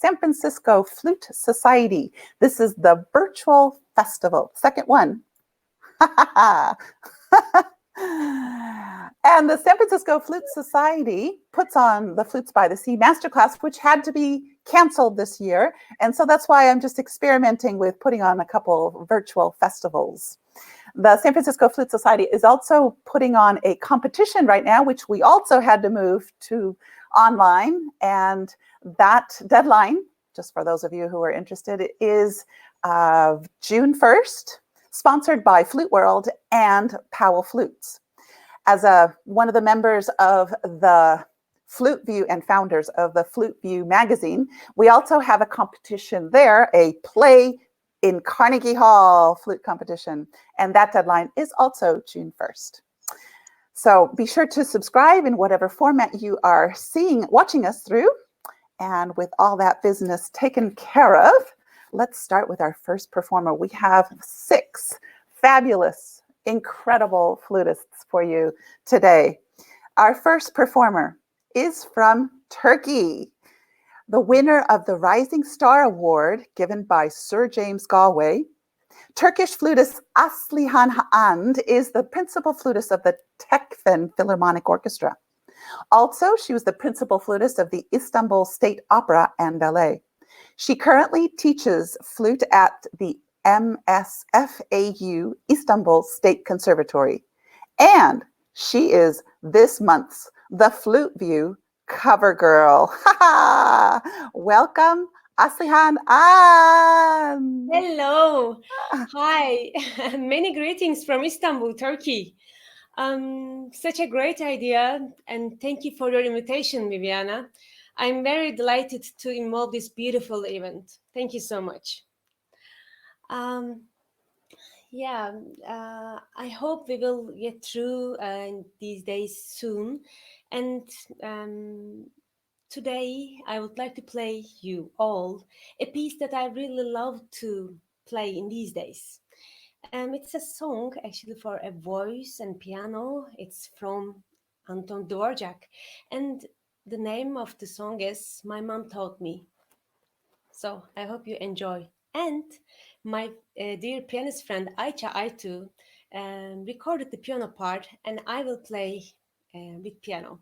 San Francisco Flute Society. This is the virtual festival, second one. And the San Francisco Flute Society puts on the Flutes by the Sea Masterclass, which had to be canceled this year. And so that's why I'm just experimenting with putting on a couple virtual festivals. The San Francisco Flute Society is also putting on a competition right now, which we also had to move to online. And that deadline, just for those of you who are interested, is June 1st, sponsored by Flute World and Powell Flutes. As one of the members of the Flute View and founders of the Flute View magazine, we also have a competition there, a play in Carnegie Hall flute competition. And that deadline is also June 1st. So be sure to subscribe in whatever format you are watching us through. And with all that business taken care of, let's start with our first performer. We have 6 fabulous, incredible flutists for you today. Our first performer is from Turkey. The winner of the Rising Star Award given by Sir James Galway, Turkish flutist Aslihan is the principal flutist of the Tekfen Philharmonic Orchestra. Also, she was the principal flutist of the Istanbul State Opera and Ballet. She currently teaches flute at the MSFAU Istanbul State Conservatory. And she is this month's The Flute View cover girl. Welcome, Aslihan. Hello. Hi. Many greetings from Istanbul, Turkey. Such a great idea, and thank you for your invitation, Viviana. I'm very delighted to involve this beautiful event. Thank you so much. I hope we will get through these days soon. And today, I would like to play you all a piece that I really love to play in these days. It's a song actually for a voice and piano. It's from Anton Dvorak. And the name of the song is My Mom Taught Me. So I hope you enjoy. And my dear pianist friend Ayça Aytu recorded the piano part, and I will play with piano.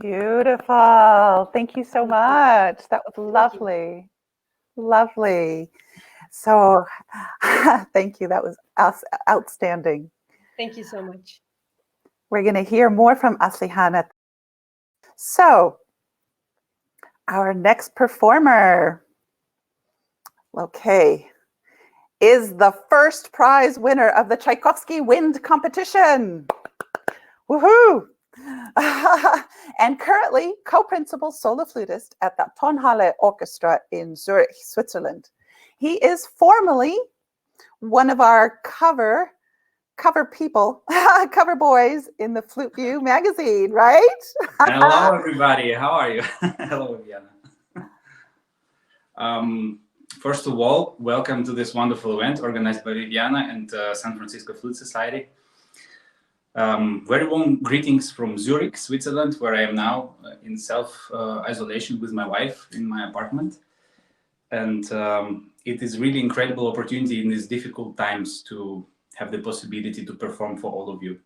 Beautiful. Thank you so much. That was Thank you. lovely. Lovely. So, thank you. That was outstanding. Thank you so much. We're going to hear more from Aslihan. So, our next performer, okay, is the first prize winner of the Tchaikovsky Wind Competition. Woohoo! And currently co-principal solo flutist at the Tonhalle Orchestra in Zurich, Switzerland. He is formally one of our cover people, cover boys in the Flute View magazine, right? Hello, everybody. How are you? Hello, Viviana. First of all, welcome to this wonderful event organized by Viviana and San Francisco Flute Society. Very warm greetings from Zurich, Switzerland, where I am now in self-isolation with my wife in my apartment. And it is really incredible opportunity in these difficult times to have the possibility to perform for all of you.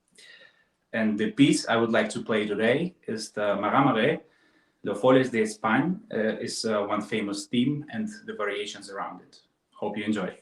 And the piece I would like to play today is the Maramare, Le Folies d'Espagne, is one famous theme and the variations around it. Hope you enjoy.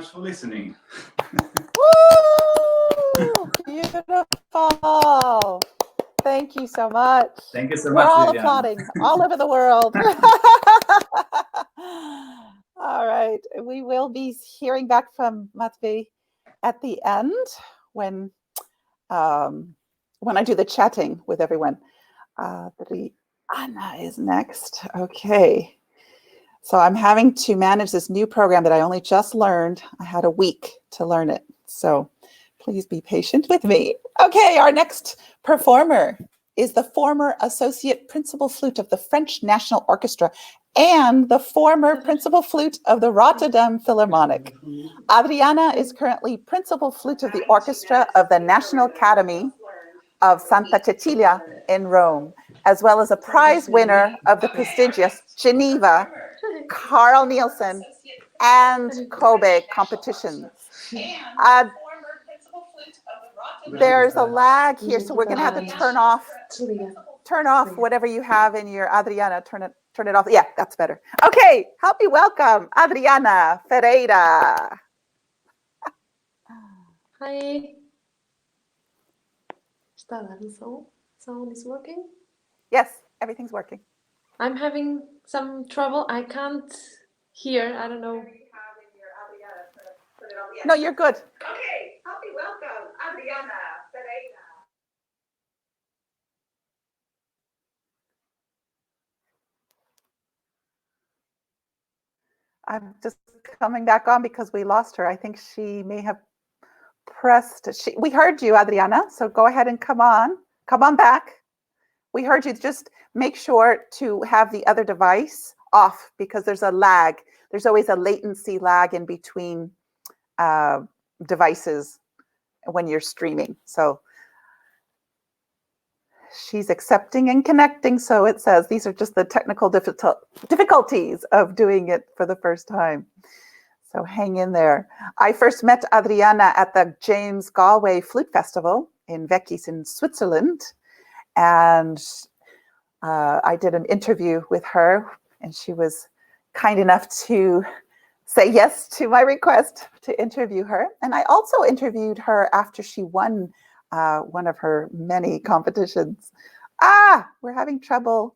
much for listening. Woo! Beautiful. Thank you so much. Thank you so We're much, all Viviana. applauding all over the world. All right. We will be hearing back from Matvey at the end when I do the chatting with everyone. Anna is next. Okay. So I'm having to manage this new program that I only just learned. I had a week to learn it. So please be patient with me. Okay, our next performer is the former Associate Principal Flute of the French National Orchestra and the former Principal Flute of the Rotterdam Philharmonic. Adriana is currently Principal Flute of the Orchestra of the National Academy of Santa Cecilia in Rome, as well as a prize winner of the prestigious Geneva, Carl Nielsen, and Kobe competitions. There's a lag here, so we're going to have to turn off whatever you have in your Adriana. Turn it off. Yeah, that's better. Okay, help me welcome Adriana Ferreira. Hi. Sound is working? Yes, everything's working. I'm having some trouble. I can't hear. I don't know. No, you're good. Okay, help me welcome Adriana Ferreira. I'm just coming back on because we lost her. I think she may have pressed. We heard you, Adriana, so go ahead and come on back. We heard you. Just make sure to have the other device off because there's a lag. There's always a latency lag in between devices when you're streaming. So she's accepting and connecting. So it says these are just the technical difficulties of doing it for the first time. So hang in there. I first met Adriana at the James Galway Flute Festival in Vecchis in Switzerland. And I did an interview with her, and she was kind enough to say yes to my request to interview her. And I also interviewed her after she won one of her many competitions. We're having trouble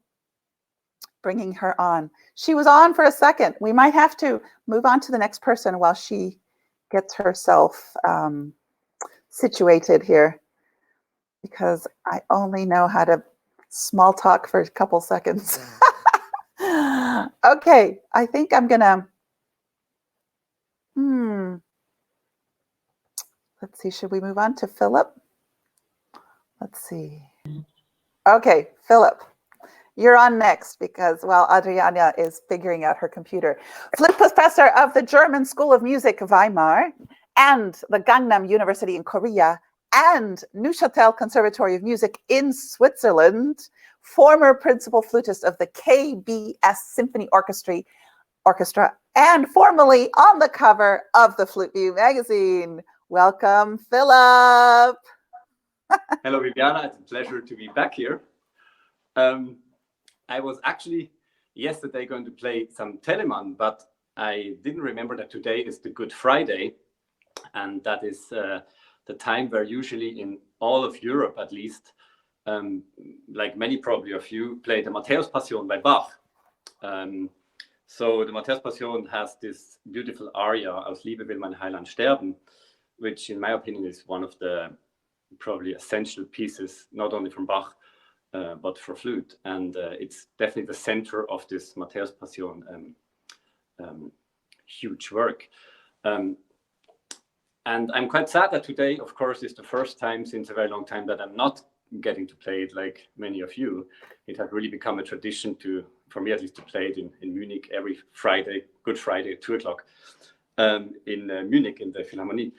bringing her on. She was on for a second. We might have to move on to the next person while she gets herself situated here, because I only know how to small talk for a couple seconds. Okay, I think I'm gonna, let's see, should we move on to Philipp? Let's see. Okay, Philipp, you're on next because while Adriana is figuring out her computer. Flute professor of the German School of Music, Weimar, and the Gangnam University in Korea, and Neuchâtel Conservatory of Music in Switzerland, former principal flutist of the KBS Symphony Orchestra, and formerly on the cover of the Flute View magazine. Welcome, Philipp. Hello, Viviana. It's a pleasure to be back here. I was actually yesterday going to play some Telemann, but I didn't remember that today is the Good Friday, and that is the time where usually in all of Europe, at least, like many probably of you, play the Matthäus Passion by Bach. So the Matthäus Passion has this beautiful aria, Aus Liebe will mein Heiland sterben, which in my opinion is one of the probably essential pieces, not only from Bach, but for flute. And it's definitely the center of this Matthäus Passion huge work. And I'm quite sad that today, of course, is the first time since a very long time that I'm not getting to play it like many of you. It had really become a tradition for me at least, to play it in Munich every Friday, Good Friday at 2 o'clock in Munich in the Philharmonie.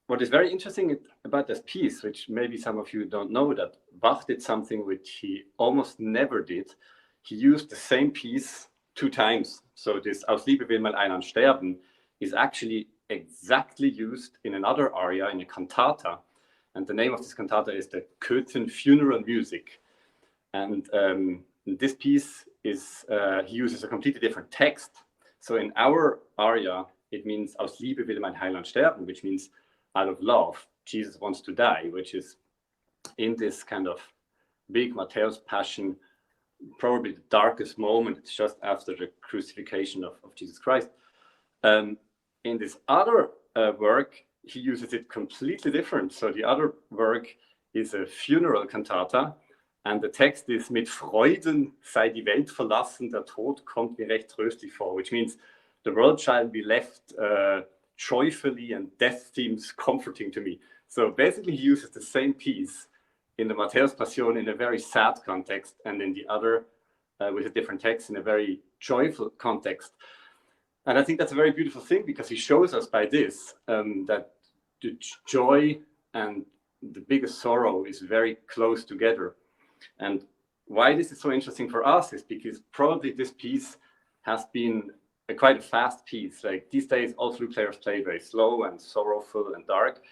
What is very interesting about this piece, which maybe some of you don't know, that Bach did something which he almost never did. He used the same piece 2 times. So this Aus Liebe will mein Heiland sterben is actually exactly used in another aria, in a cantata. And the name of this cantata is the Köthen Funeral Music. And this piece is, he uses a completely different text. So in our aria, it means aus Liebe will mein Heiland sterben, which means out of love, Jesus wants to die, which is in this kind of big Matthäus passion, probably the darkest moment. It's just after the crucifixion of Jesus Christ. In this other work, he uses it completely different. So the other work is a funeral cantata, and the text is mit Freuden sei die Welt verlassen, der Tod kommt mir recht tröstlich vor, which means the world shall be left joyfully and death seems comforting to me. So basically he uses the same piece in the Matthäus Passion in a very sad context, and in the other with a different text in a very joyful context. And I think that's a very beautiful thing, because he shows us by this that the joy and the biggest sorrow is very close together. And why this is so interesting for us is because probably this piece has been quite a fast piece. Like these days, all flute players play very slow and sorrowful and dark.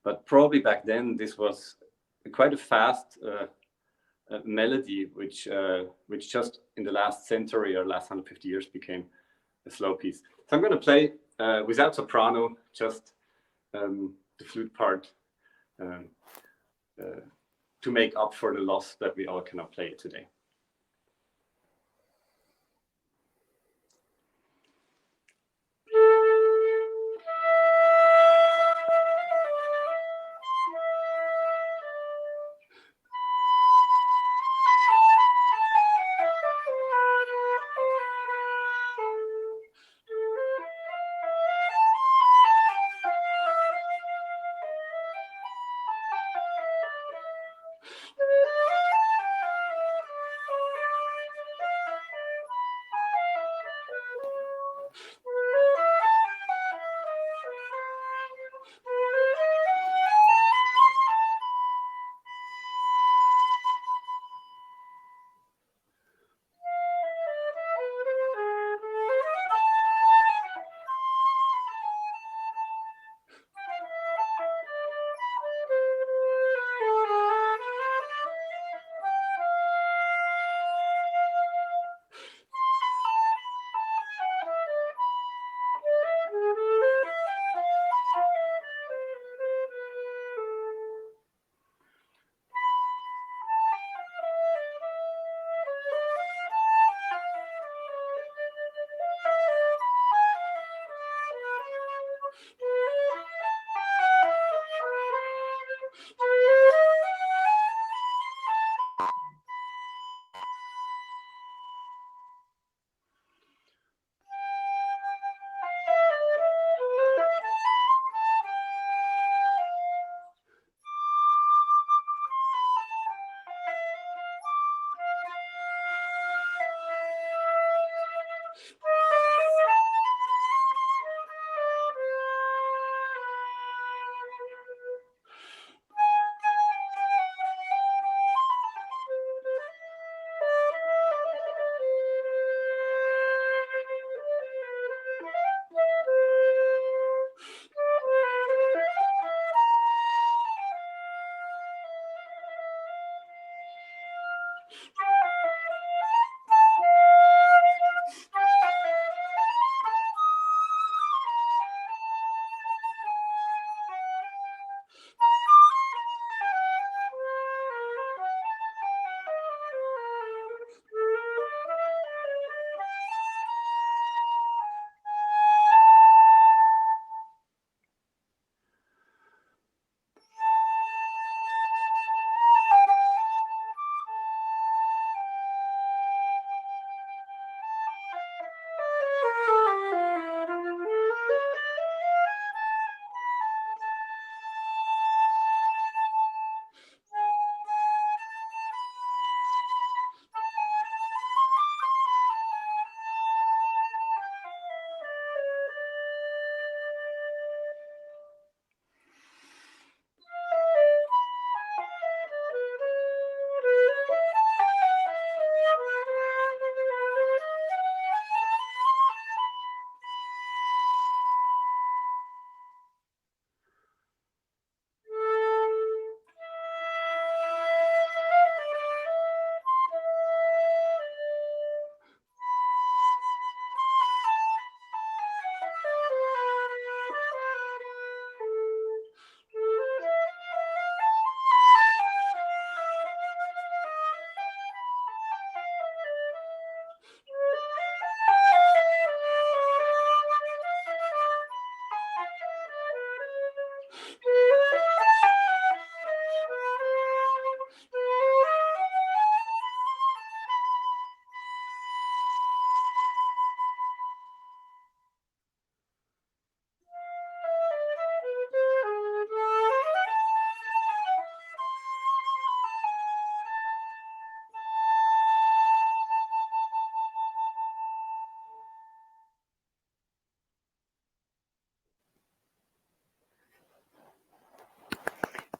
But probably back then, this was quite a fast melody, which just in the last century or last 150 years became a slow piece. So I'm going to play without soprano, just the flute part to make up for the loss that we all cannot play it today.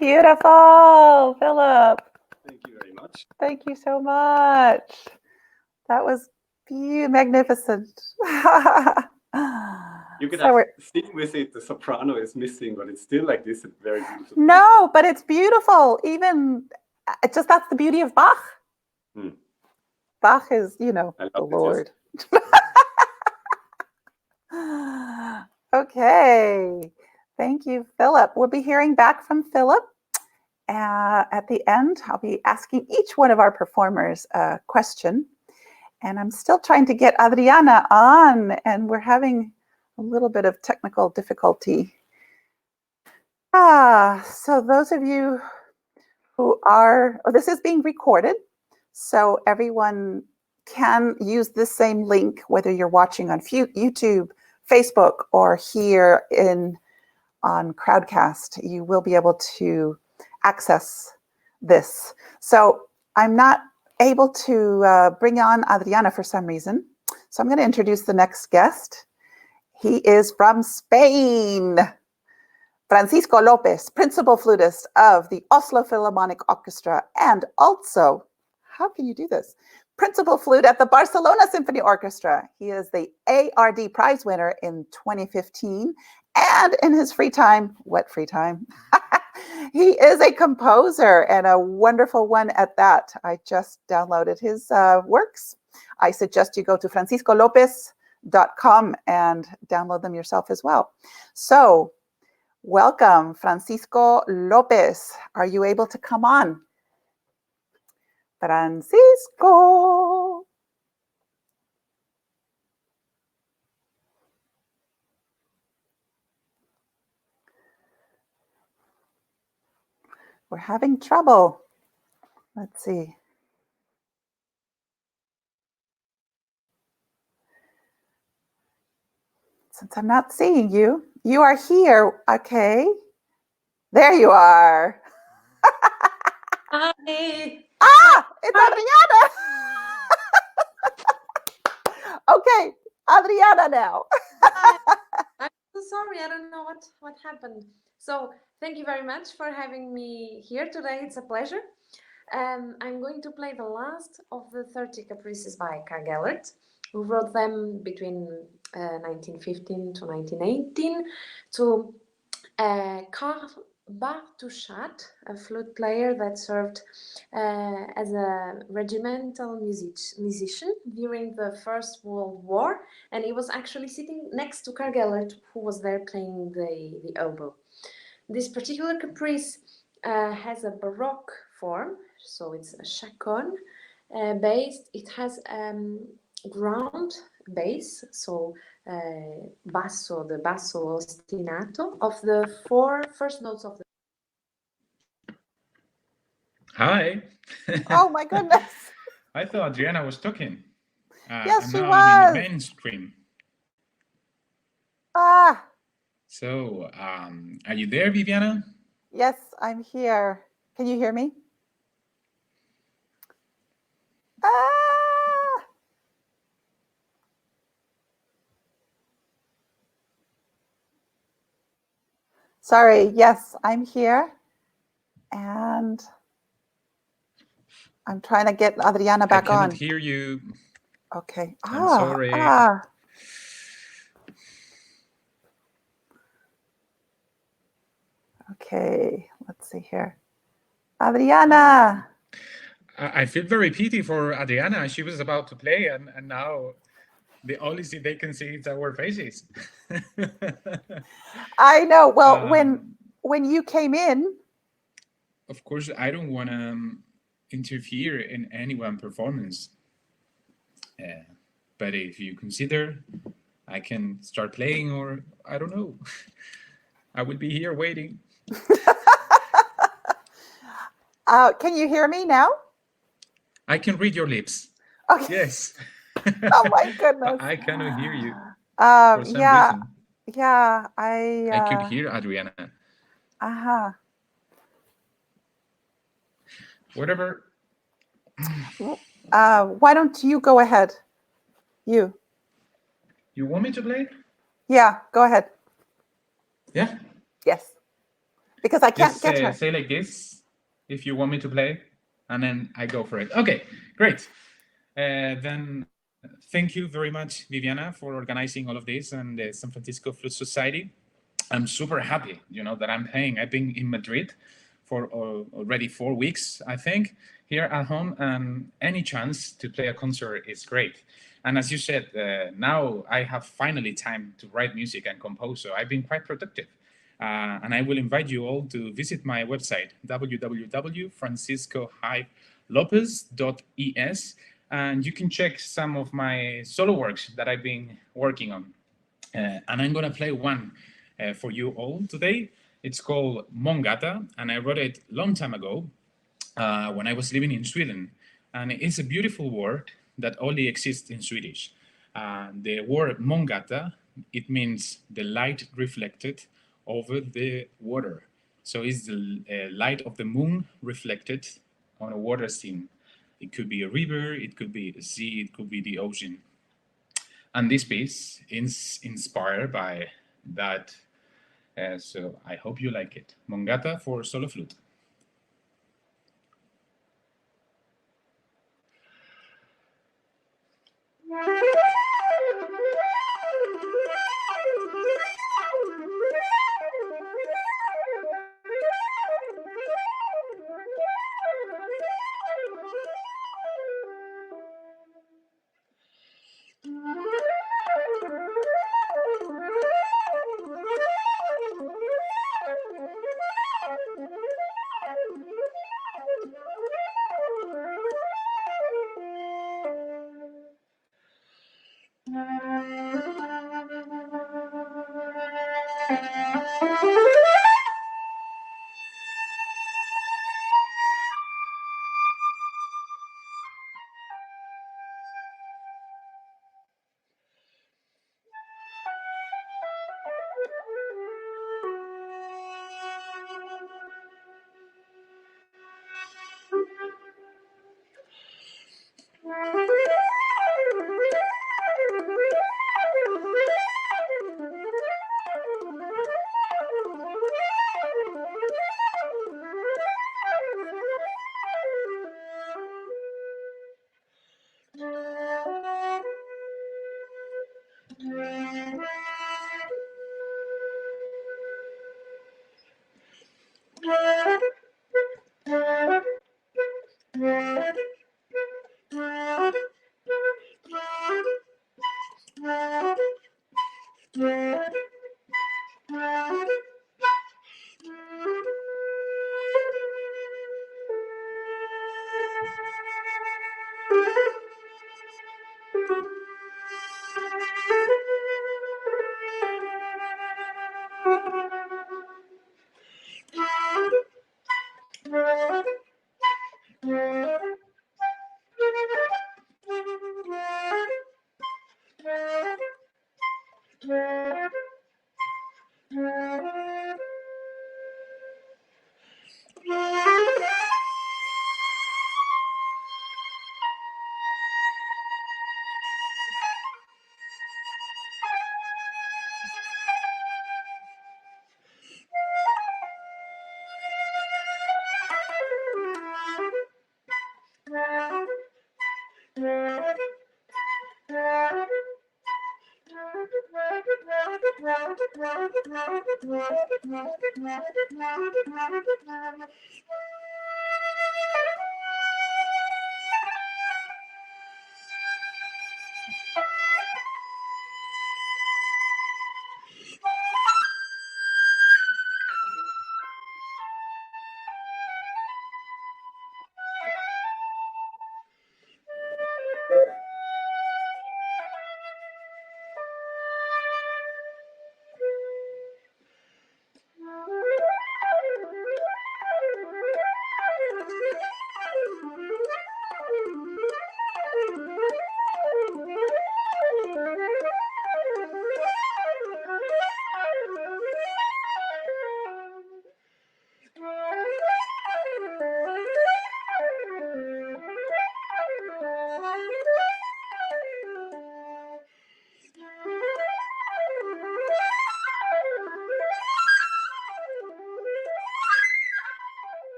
Beautiful, Philip. Thank you very much. Thank you so much. That was magnificent. You could So have we're- sing with it. The soprano is missing, but it's still like this. Very beautiful. No, but it's beautiful. Even just that's the beauty of Bach. Hmm. Bach is, I love the it, yes. Lord. Okay. Thank you, Philip. We'll be hearing back from Philip. At the end, I'll be asking each one of our performers a question. And I'm still trying to get Adriana on, and we're having a little bit of technical difficulty. So those of you who are, this is being recorded, so everyone can use this same link, whether you're watching on YouTube, Facebook, or here on Crowdcast. You will be able to access this. So I'm not able to bring on Adriana for some reason. So I'm going to introduce the next guest. He is from Spain. Francisco Lopez, principal flutist of the Oslo Philharmonic Orchestra, and also, how can you do this? Principal flute at the Barcelona Symphony Orchestra. He is the ARD prize winner in 2015. And in his free time, what free time? He is a composer, and a wonderful one at that. I just downloaded his works. I suggest you go to franciscolopez.com and download them yourself as well. So, welcome, Francisco Lopez. Are you able to come on? Francisco. We're having trouble. Let's see. Since I'm not seeing you, you are here. Okay. There you are. Hi. It's Adriana. Okay, Adriana now. I'm so sorry. I don't know what happened. So thank you very much for having me here today. It's a pleasure. I'm going to play the last of the 30 Caprices by Garrett, who wrote them between 1915 to 1918 to Karl Bartuschat, a flute player that served as a regimental musician during the First World War, and he was actually sitting next to Garrett, who was there playing the oboe. This particular caprice has a Baroque form, so it's a chaconne based. It has ground bass, so basso, the basso ostinato of the 4 first notes of the. Hi. Oh my goodness. I thought Adriana was talking. Yes, and she now I'm in the was. main stream. So, are you there, Viviana? Yes, I'm here. Can you hear me? Sorry, yes, I'm here. And I'm trying to get Adriana back I on. cannot hear you. Okay. I'm sorry. Okay, let's see here. Adriana. I feel very pity for Adriana. She was about to play, and now the only thing they can see is our faces. I know. Well, when you came in. Of course, I don't want to interfere in anyone's performance. But if you consider I can start playing, or I don't know, I will be here waiting. Can you hear me now? I can read your lips. Okay. Yes. Oh my goodness. I cannot hear you for some reason. Yeah, I could hear Adriana. Whatever. Why don't you go ahead? You want me to play? Yeah, go ahead. Yeah. Yes. because I can't Just get her. say like this if you want me to play, and then I go for it. Okay, great. Then thank you very much, Viviana, for organizing all of this and the San Francisco Flute Society. I'm super happy, that I'm playing. I've been in Madrid for already 4 weeks, I think, here at home, and any chance to play a concert is great. And as you said, now I have finally time to write music and compose, so I've been quite productive. And I will invite you all to visit my website, www.francisco-lopez.es, and you can check some of my solo works that I've been working on. And I'm going to play one for you all today. It's called Mongata, and I wrote it a long time ago when I was living in Sweden. And it's a beautiful word that only exists in Swedish. The word Mongata, it means the light reflected over the water. So it's the light of the moon reflected on a water scene. It could be a river, it could be a sea, it could be the ocean. And this piece is inspired by that. So I hope you like it. Mongata for solo flute.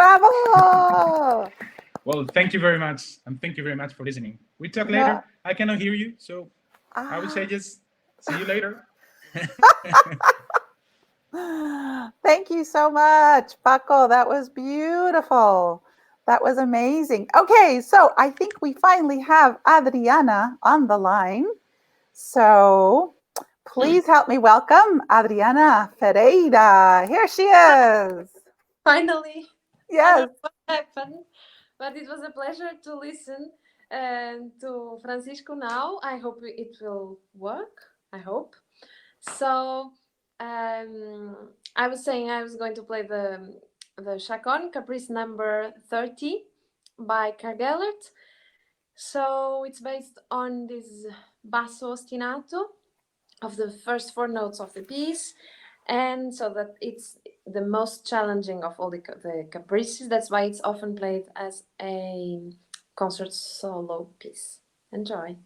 Bravo! Well, thank you very much, and thank you very much for listening. We talk Yeah. later. I cannot hear you, so I would say Ah. just see you later. Thank you so much, Paco. That was beautiful. That was amazing. Okay, so I think we finally have Adriana on the line. So please help me welcome Adriana Ferreira. Here she is. Finally. I Yes. don't know what happened, but it was a pleasure to listen to Francisco now. I hope it will work. I hope. So I was saying I was going to play the Chaconne Caprice number 30 by Garrett. So it's based on this basso ostinato of the first four notes of the piece, and so that it's the most challenging of all the caprices. That's why it's often played as a concert solo piece. Enjoy.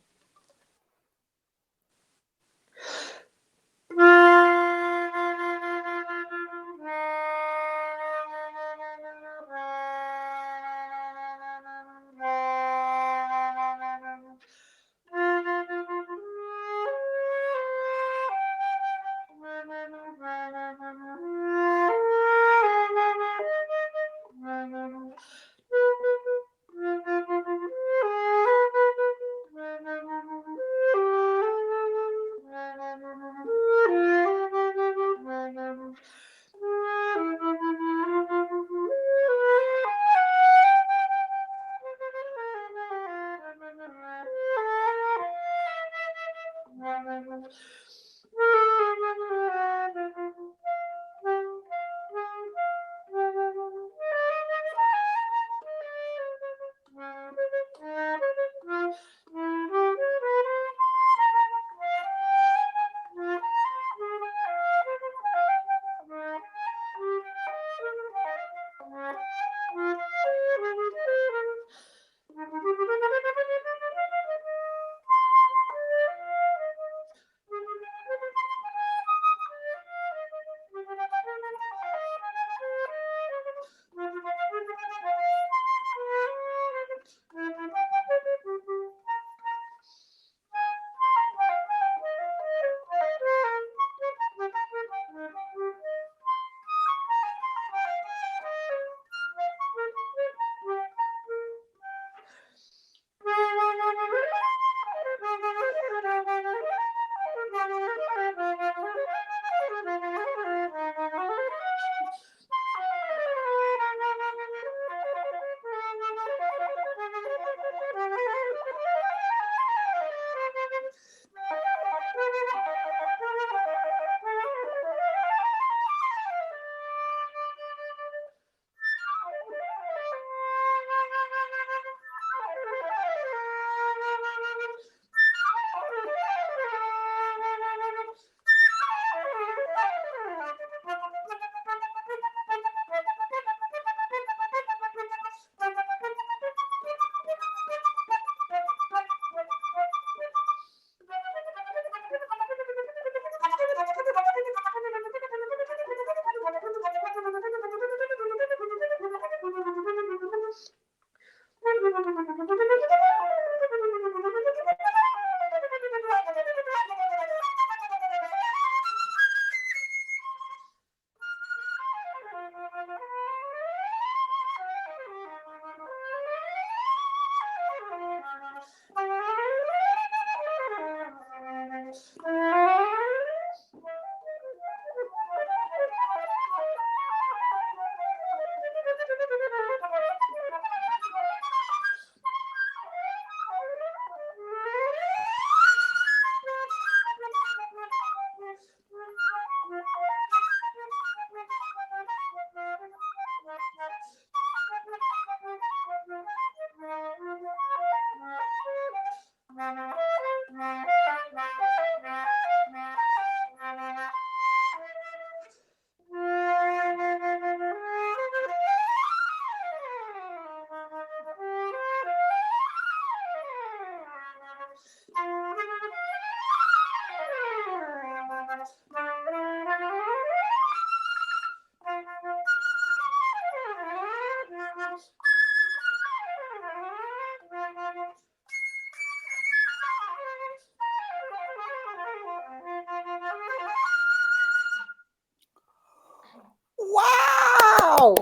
Wow!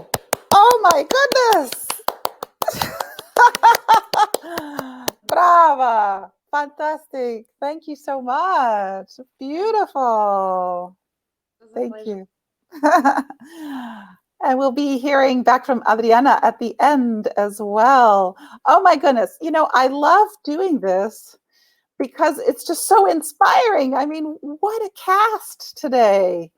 Oh my goodness! Brava! Fantastic! Thank you so much. Beautiful. It was a Thank pleasure. you. And we'll be hearing back from Adriana at the end as well. Oh my goodness. You know, I love doing this because it's just so inspiring. I mean, what a cast today.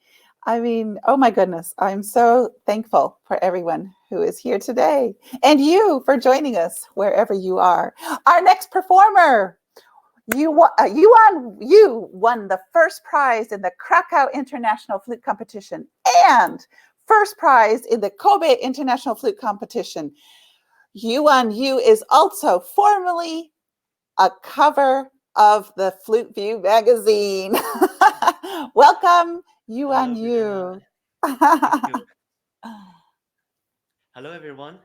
I mean, oh my goodness. I'm so thankful for everyone who is here today and you for joining us wherever you are. Our next performer, Yuan, you won the first prize in the Krakow International Flute Competition and first prize in the Kobe International Flute Competition. Yuan Yu is also formerly a cover of the Flute View magazine. Welcome, Yuan Yu. Hello, everyone.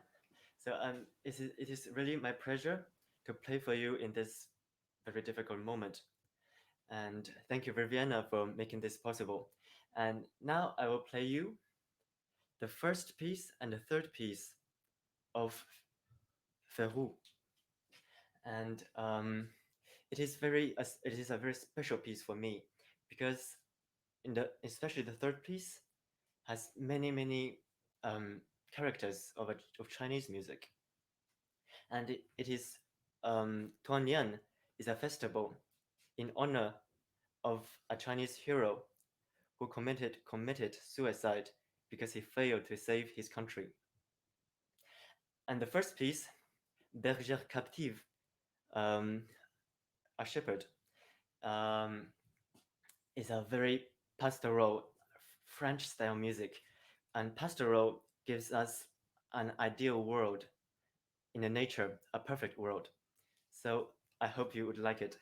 So it is really my pleasure to play for you in this very difficult moment. And thank you, Viviana, for making this possible. And now I will play you the first piece and the third piece of Ferreira. And it is a very special piece for me because especially the third piece has many characters of Chinese music. And it is Tuanyan is a festival in honor of a Chinese hero who committed suicide because he failed to save his country. And the first piece, Bergère Captive, a shepherd, is a very pastoral French style music. And pastoral gives us an ideal world in the nature, a perfect world. So I hope you would like it.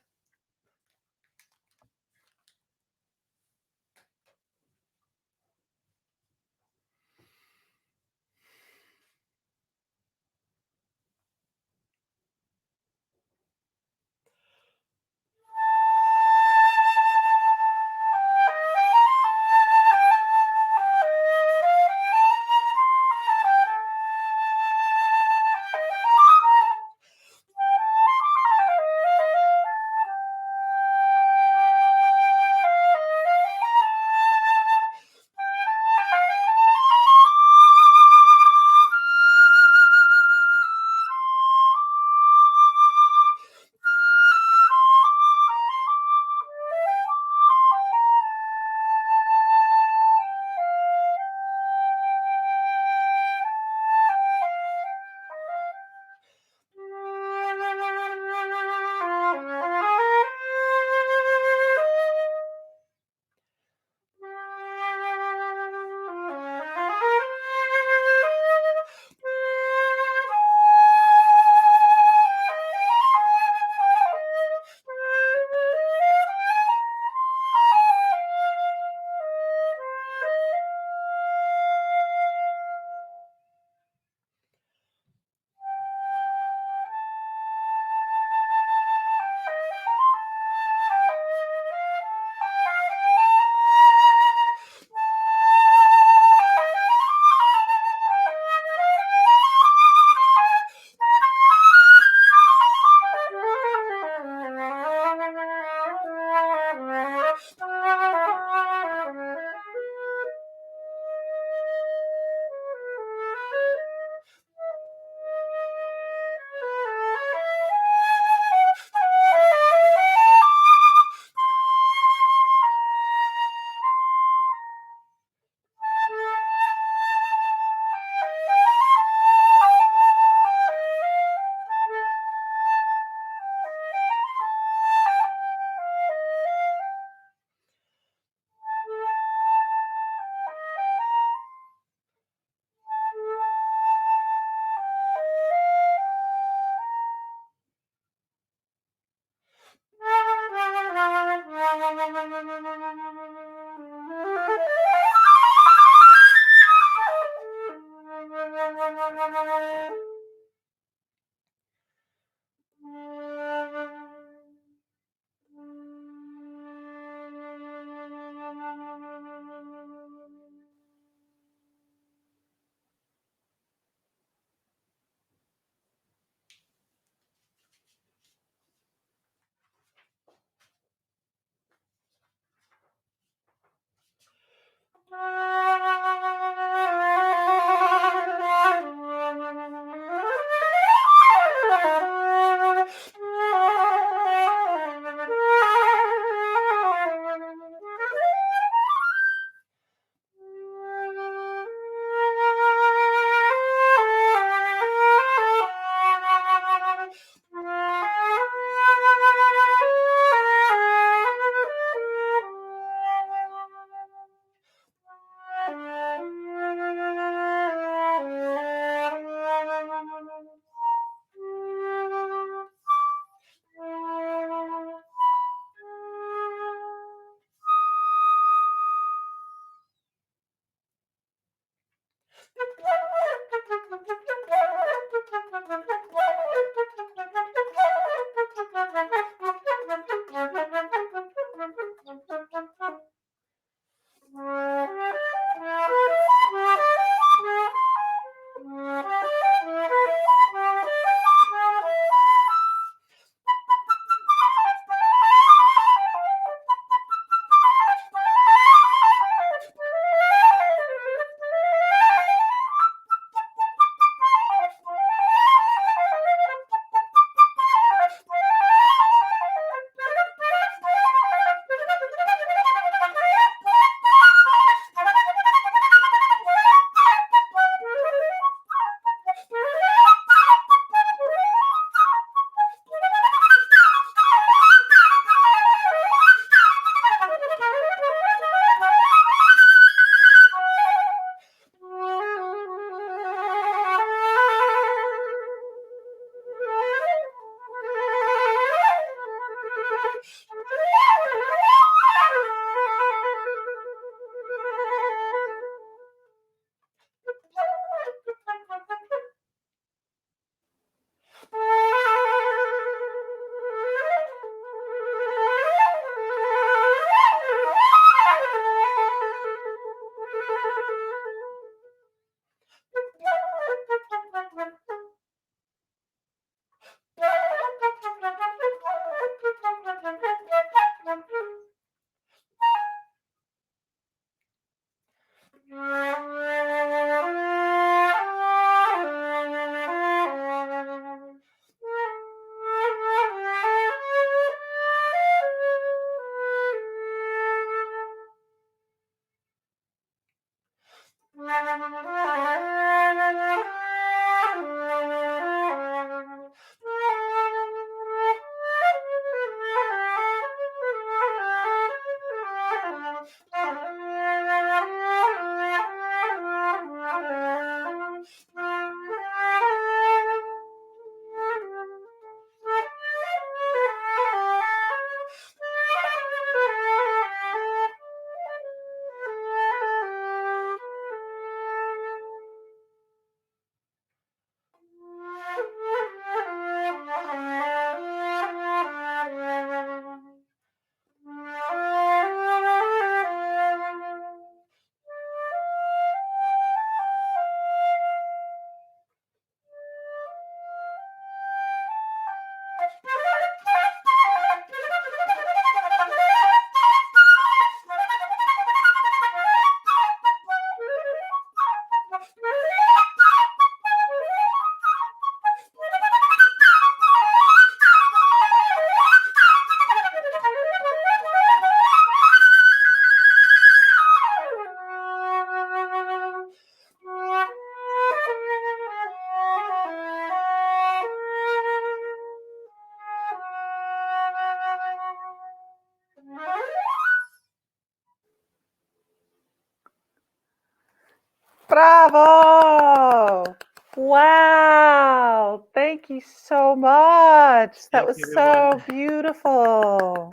Bravo! Wow! Thank you so much. That Thank was you, so everyone. beautiful.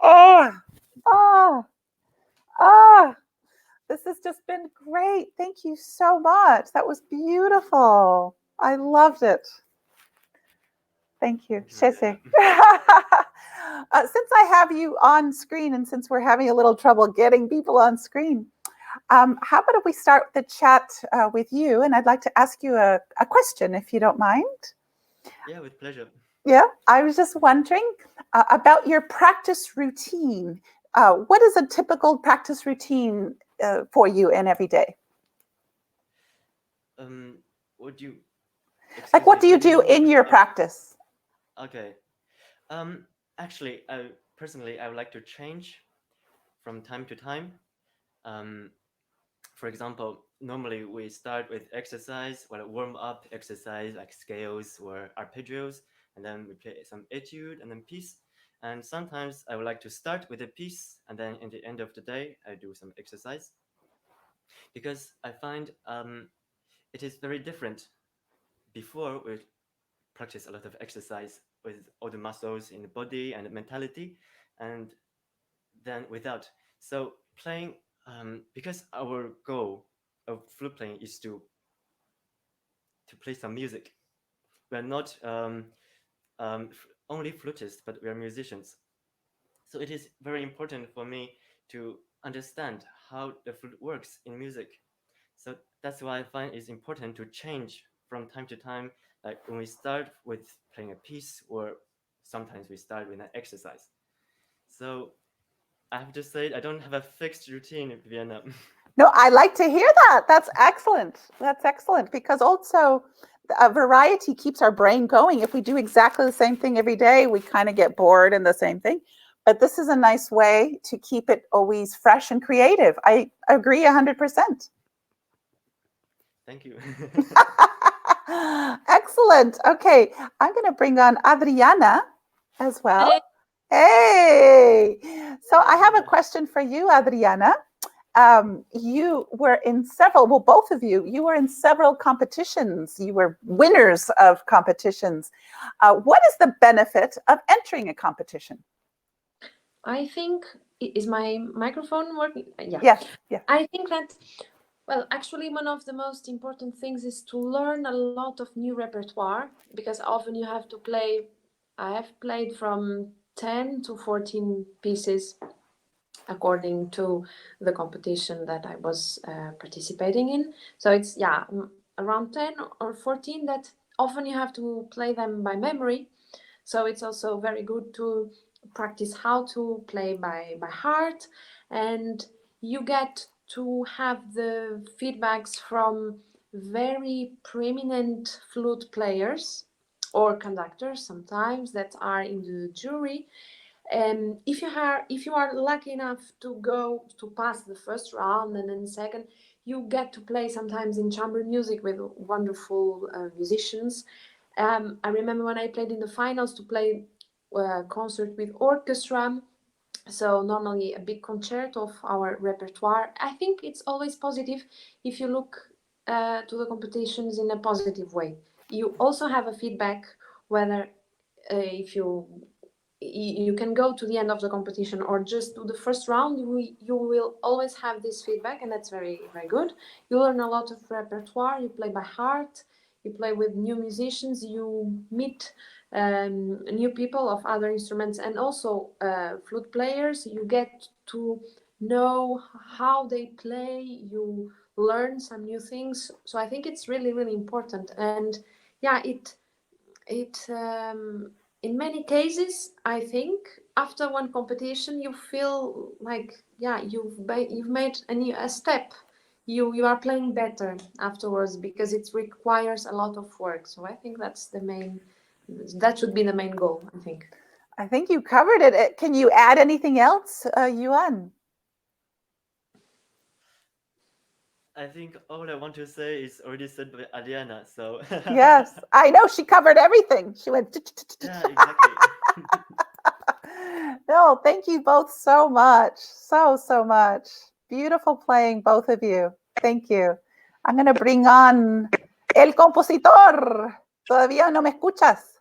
Oh, oh, oh. This has just been great. Thank you so much. That was beautiful. I loved it. Thank you. Thank you, Shese. Viviana. Since I have you on screen and since we're having a little trouble getting people on screen, how about if we start the chat with you? And I'd like to ask you a question, if you don't mind. Yeah, with pleasure. Yeah, I was just wondering about your practice routine. What is a typical practice routine for you in every day? Would you Like, what do you excuse me, do can you in your practice? Okay. Actually, personally, I would like to change from time to time. For example, normally we start with exercise, well, warm up exercise like scales or arpeggios, and then we play some etude and then piece. And sometimes I would like to start with a piece, and then in the end of the day, I do some exercise. Because I find it is very different. Before we practice a lot of exercise with all the muscles in the body and the mentality, and then without. So playing, because our goal of flute playing is to play some music. We're not only flutists, but we are musicians. So it is very important for me to understand how the flute works in music. So that's why I find it's important to change from time to time. Like when we start with playing a piece, or sometimes we start with an exercise. So I have to say, I don't have a fixed routine in Vienna. No, I like to hear that. That's excellent. That's excellent, because also variety keeps our brain going. If we do exactly the same thing every day, we kind of get bored in the same thing. But this is a nice way to keep it always fresh and creative. I agree 100%. Thank you. Excellent. Okay, I'm going to bring on Adriana as well. Hey. Hey! So I have a question for you, Adriana. You were in several, well, both of you, you were in several competitions. You were winners of competitions. What is the benefit of entering a competition? I think, is my microphone working? Yeah. Yes, yeah. I think that, well, actually, one of the most important things is to learn a lot of new repertoire, because often you have to play. I have played from 10 to 14 pieces according to the competition that I was participating in. So it's, yeah, around 10 or 14 that often you have to play them by memory. So it's also very good to practice how to play by heart, and you get to have the feedbacks from very preeminent flute players or conductors sometimes that are in the jury. If you are lucky enough to go to pass the first round and then second, you get to play sometimes in chamber music with wonderful musicians. I remember when I played in the finals to play a concert with orchestra. So normally a big concerto of our repertoire. I think it's always positive if you look to the competitions in a positive way. You also have a feedback whether if you can go to the end of the competition or just do the first round, you will always have this feedback, and that's very, very good. You learn a lot of repertoire, you play by heart, you play with new musicians, you meet new people of other instruments, and also flute players. You get to know how they play, you learn some new things. So I think it's really, really important. And yeah, it in many cases, I think after one competition you feel like, yeah, you've made a step. You are playing better afterwards, because it requires a lot of work. So I think that should be the main goal, I think. I think you covered it. Can you add anything else, Yuan? I think all I want to say is already said by Adriana. So Yes, I know, she covered everything. She went. yeah, exactly. No, thank you both so much. So much. Beautiful playing, both of you. Thank you. I'm going to bring on el compositor. ¿Todavía no me escuchas?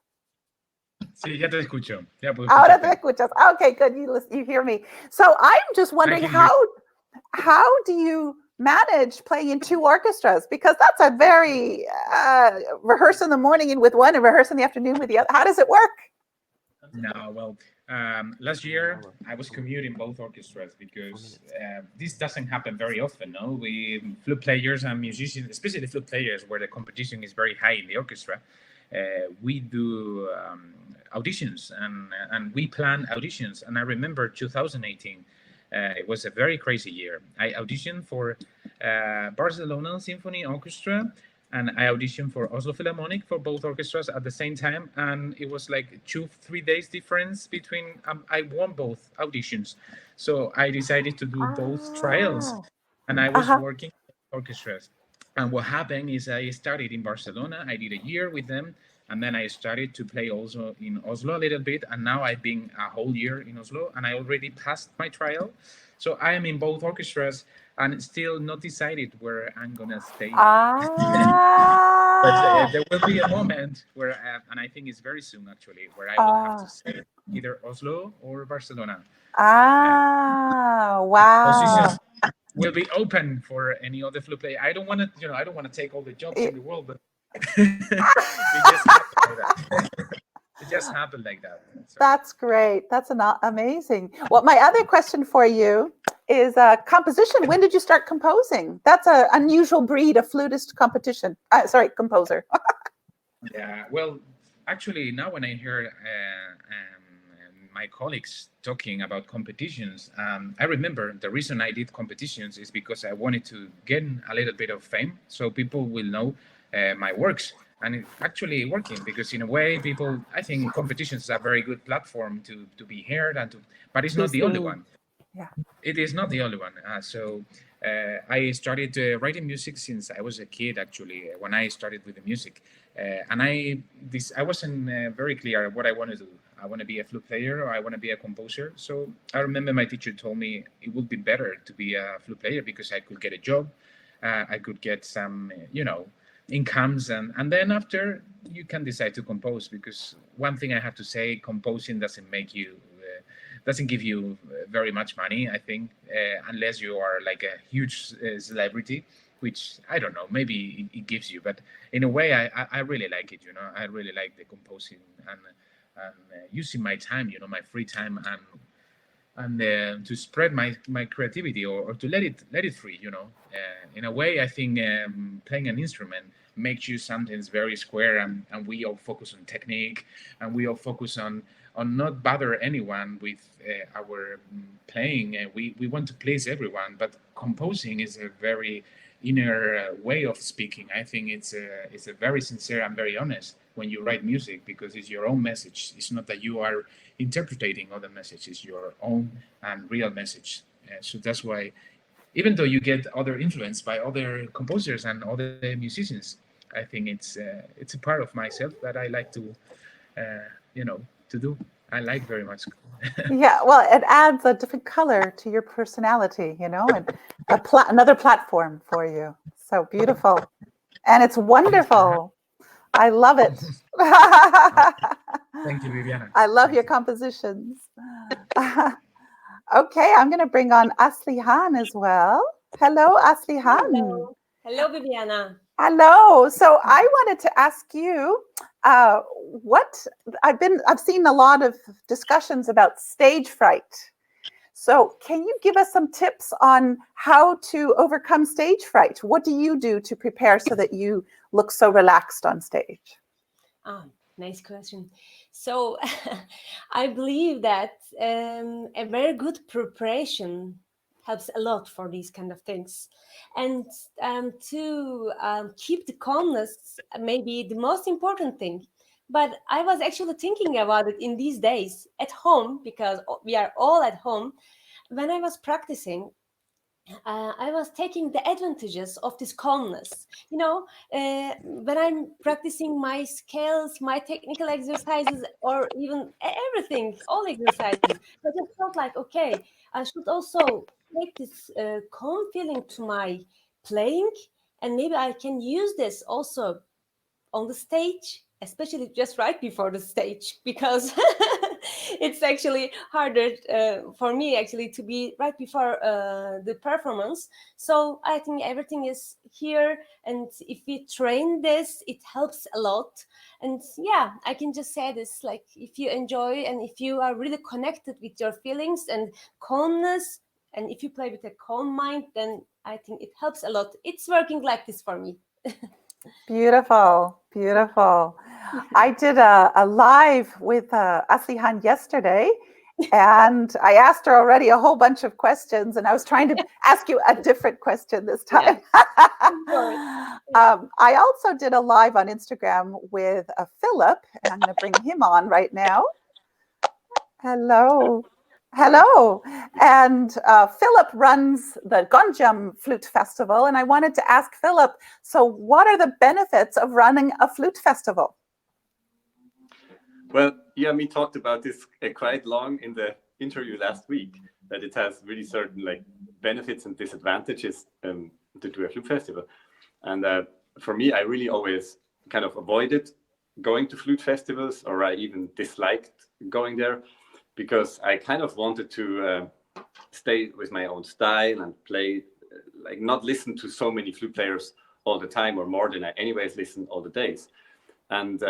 Sí, ya te escucho. Ya puedo Ahora te escucharte. escuchas. Okay, good. You hear me. So I'm just wondering, how do you manage playing in two orchestras? Because that's a very rehearse in the morning with one and rehearse in the afternoon with the other. How does it work? No, well, last year I was commuting both orchestras because this doesn't happen very often. No, we flute players and musicians, especially flute players, where the competition is very high in the orchestra. We do auditions and we plan auditions. And I remember 2018, It was a very crazy year. I auditioned for Barcelona Symphony Orchestra, and I auditioned for Oslo Philharmonic for both orchestras at the same time. And it was like 2-3 days difference between, I won both auditions. So I decided to do both trials, and I was working orchestras. And what happened is I started in Barcelona. I did a year with them, and then I started to play also in Oslo a little bit. And now I've been a whole year in Oslo, and I already passed my trial. So I am in both orchestras, and still not decided where I'm gonna stay. But there will be a moment where, and I think it's very soon actually, where I will have to say either Oslo or Barcelona. Wow. Positions will be open for any other flute player. I don't want to, I don't want to take all the jobs in the world, but it just happened like that. It just happened like that. So. That's great. That's amazing. Well, my other question for you is composition. When did you start composing? That's an unusual breed of flutist composer. Yeah, well, actually, now when I hear my colleagues talking about competitions, I remember the reason I did competitions is because I wanted to gain a little bit of fame, so people will know my works. And it's actually working, because in a way, I think competitions is a very good platform to be heard, but it's not the only one. Yeah. It is not the only one. So I started writing music since I was a kid, actually, when I started with the music. And I wasn't very clear what I want to do. I want to be a flute player, or I want to be a composer. So I remember my teacher told me it would be better to be a flute player, because I could get a job, I could get some, incomes, and then after you can decide to compose. Because one thing I have to say, composing doesn't give you very much money, I think, unless you are like a huge celebrity, which I don't know, maybe it gives you, but in a way I really like it. I really like the composing and using my time, my free time, and to spread my creativity, or to let it free. In a way, I think playing an instrument makes you sometimes very square, and we all focus on technique, and we all focus on not bother anyone with our playing. We want to please everyone, but composing is a very inner way of speaking. I think it's a very sincere and very honest when you write music, because it's your own message. It's not that you are interpreting other messages, it's your own and real message. So that's why, even though you get other influence by other composers and other musicians, I think it's a part of myself that I like to to do. I like very much. Yeah, well, it adds a different color to your personality, and another platform for you. So beautiful. And it's wonderful. I love it. Thank you, Viviana. I love your compositions. Okay, I'm going to bring on Aslihan as well. Hello, Aslihan. Hello, Viviana. Hello. So I wanted to ask you, I've seen a lot of discussions about stage fright. So can you give us some tips on how to overcome stage fright? What do you do to prepare so that you look so relaxed on stage? Nice question. So I believe that a very good preparation helps a lot for these kind of things. And to keep the calmness may be the most important thing. But I was actually thinking about it in these days at home, because we are all at home. When I was practicing, I was taking the advantages of this calmness. When I'm practicing my scales, my technical exercises, or even everything, all exercises, I just felt like, okay, I should also take this calm feeling to my playing, and maybe I can use this also on the stage, especially just right before the stage, because it's actually harder for me actually to be right before the performance. So I think everything is here, and if we train this, it helps a lot. And yeah, I can just say this, like, if you enjoy and if you are really connected with your feelings and calmness, and if you play with a calm mind, then I think it helps a lot. It's working like this for me. Beautiful, beautiful. I did a live with Aslihan yesterday, And I asked her already a whole bunch of questions, and I was trying to ask you a different question this time. I also did a live on Instagram with Philipp, and I'm going to bring him on right now. Hello. Hello. And Philipp runs the Gonjam Flute Festival, and I wanted to ask Philipp, so what are the benefits of running a flute festival? Well, we talked about this quite long in the interview last week, that it has really certain like benefits and disadvantages to do a flute festival. And for me, I really always kind of avoided going to flute festivals, or I even disliked going there, because I kind of wanted to stay with my own style and play, like not listen to so many flute players all the time, or more than I anyways listen all the days. And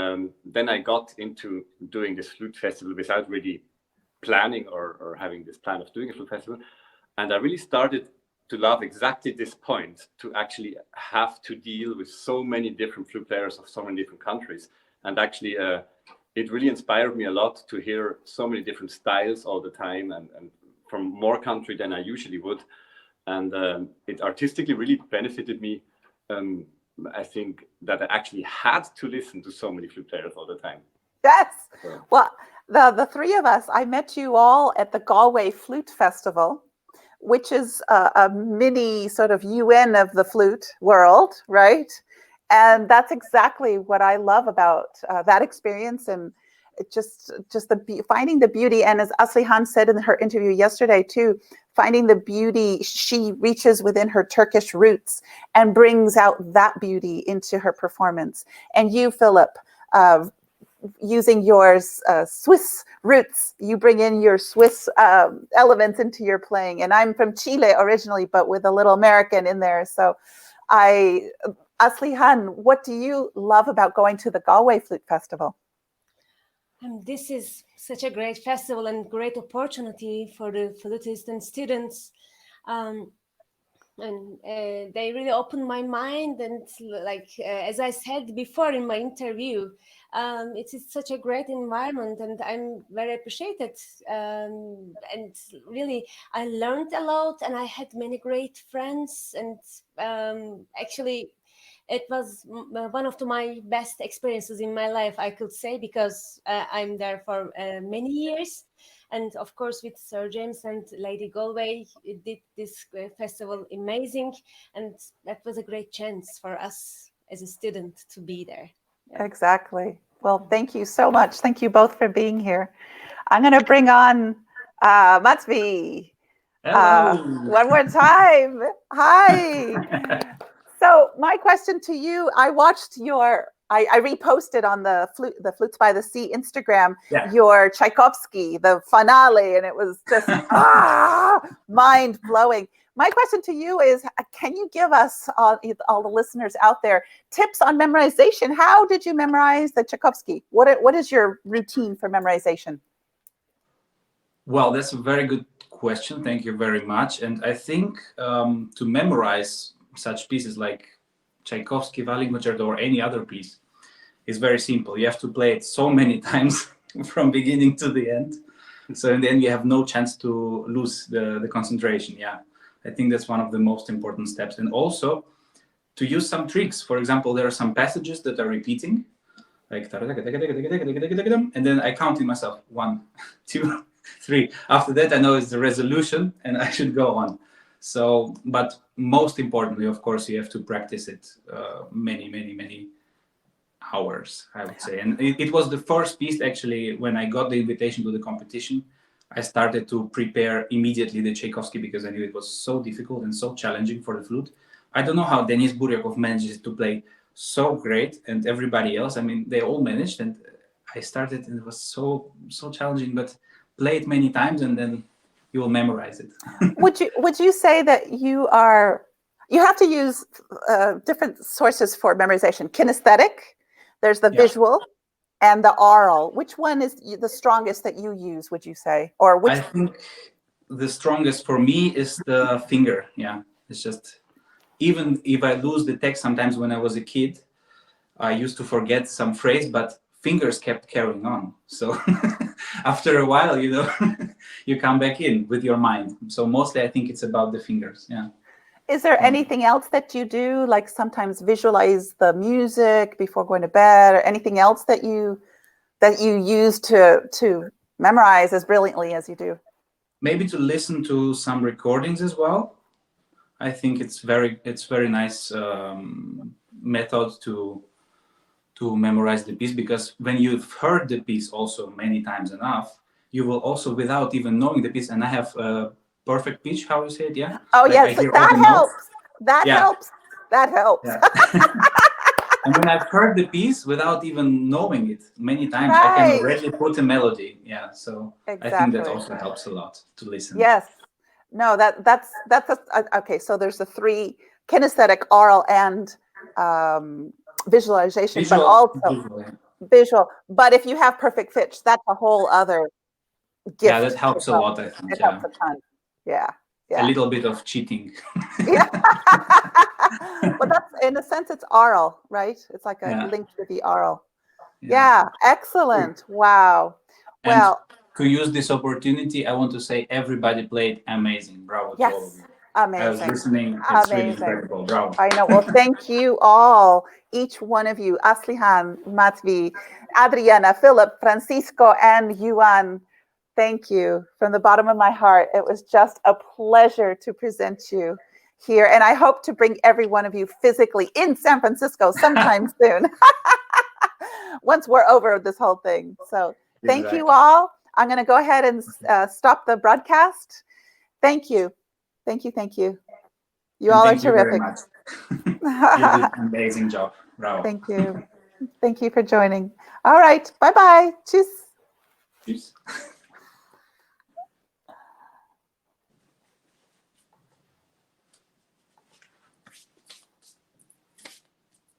then I got into doing this flute festival without really planning or having this plan of doing a flute festival. And I really started to love exactly this point, to actually have to deal with so many different flute players of so many different countries. And actually, it really inspired me a lot to hear so many different styles all the time, and from more country than I usually would. And it artistically really benefited me. I think that I actually had to listen to so many flute players all the time. Yes. Well, the three of us, I met you all at the Galway Flute Festival, which is a mini sort of Yuan of the flute world, right? And that's exactly what I love about that experience, and it just finding the beauty. And as Aslihan said in her interview yesterday too, finding the beauty, she reaches within her Turkish roots and brings out that beauty into her performance. And you, Philipp, using your Swiss roots, you bring in your Swiss elements into your playing. And I'm from Chile originally, but with a little American in there. So Aslihan, what do you love about going to the Galway Flute Festival? This is such a great festival and great opportunity for the flutists and students. And they really opened my mind. And as I said before in my interview, it is such a great environment, and I'm very appreciated. And really, I learned a lot, and I had many great friends. And actually, it was one of my best experiences in my life, I could say, because I'm there for many years. And of course, with Sir James and Lady Galway, it did this festival amazing. And that was a great chance for us as a student to be there. Yeah. Exactly. Well, thank you so much. Thank you both for being here. I'm going to bring on Matvey. One more time. Hi. So my question to you, I watched I reposted on the Flutes by the Sea Instagram, your Tchaikovsky, the finale, and it was just mind blowing. My question to you is, can you give us, all the listeners out there, tips on memorization? How did you memorize the Tchaikovsky? What is your routine for memorization? Well, that's a very good question. Thank you very much. And I think to memorize such pieces like Tchaikovsky, Concerto, or any other piece is very simple. You have to play it so many times from beginning to the end. So in the end, you have no chance to lose the concentration. Yeah, I think that's one of the most important steps. And also to use some tricks. For example, there are some passages that are repeating, like, and then I count in myself, 1, 2, 3. After that, I know it's the resolution and I should go on. So, but most importantly, of course, you have to practice it many hours, I would say. And it was the first piece, actually, when I got the invitation to the competition, I started to prepare immediately the Tchaikovsky, because I knew it was so difficult and so challenging for the flute. I don't know how Denis Buryakov manages to play so great, and everybody else, I mean, they all managed, and I started, and it was so challenging, but play it many times and then you will memorize it. Would you say that you have to use different sources for memorization? Kinesthetic, there's the visual, and the aural. Which one is the strongest that you use, would you say? Or which? I think the strongest for me is the finger. Yeah, it's just, even if I lose the text sometimes when I was a kid, I used to forget some phrase, but fingers kept carrying on. So after a while, you know, you come back in with your mind. So mostly I think it's about the fingers. Yeah. Is there anything else that you do, like sometimes visualize the music before going to bed, or anything else that you use to memorize as brilliantly as you do? Maybe to listen to some recordings as well. I think it's very nice method to memorize the piece, because when you've heard the piece also many times enough, you will also, without even knowing the piece, and I have perfect pitch, how you say it, yeah? Oh, like yes, that helps. That Yeah. helps. That helps. Yeah. And when I've heard the piece without even knowing it many times, I can Right. already put a melody. Yeah, so I think that Exactly. also helps a lot to listen. Yes. No, that's okay. So there's the three: kinesthetic, oral, and visualization, but also visual. But if you have perfect pitch, that's a whole other gift. Yeah, that helps a lot, I think. It helps a ton. Yeah. A little bit of cheating. Yeah. But that's, in a sense, it's oral, right? It's like a link to the oral. Yeah. Excellent. Wow. And well, to use this opportunity, I want to say everybody played amazing. Bravo to all of you. Amazing. I was listening. It's really incredible. Bravo. I know. Well, thank you all, each one of you, Aslihan, Matvey, Adriana, Philipp, Francisco, and Yuan. Thank you from the bottom of my heart. It was just a pleasure to present you here. And I hope to bring every one of you physically in San Francisco sometime soon, once we're over this whole thing. So thank you all. I'm going to go ahead and stop the broadcast. Thank you. Thank you. Thank you. You all are terrific. You did an amazing job. Bravo. Thank you. Thank you for joining. All right. Bye-bye. Tschüss. Tschüss.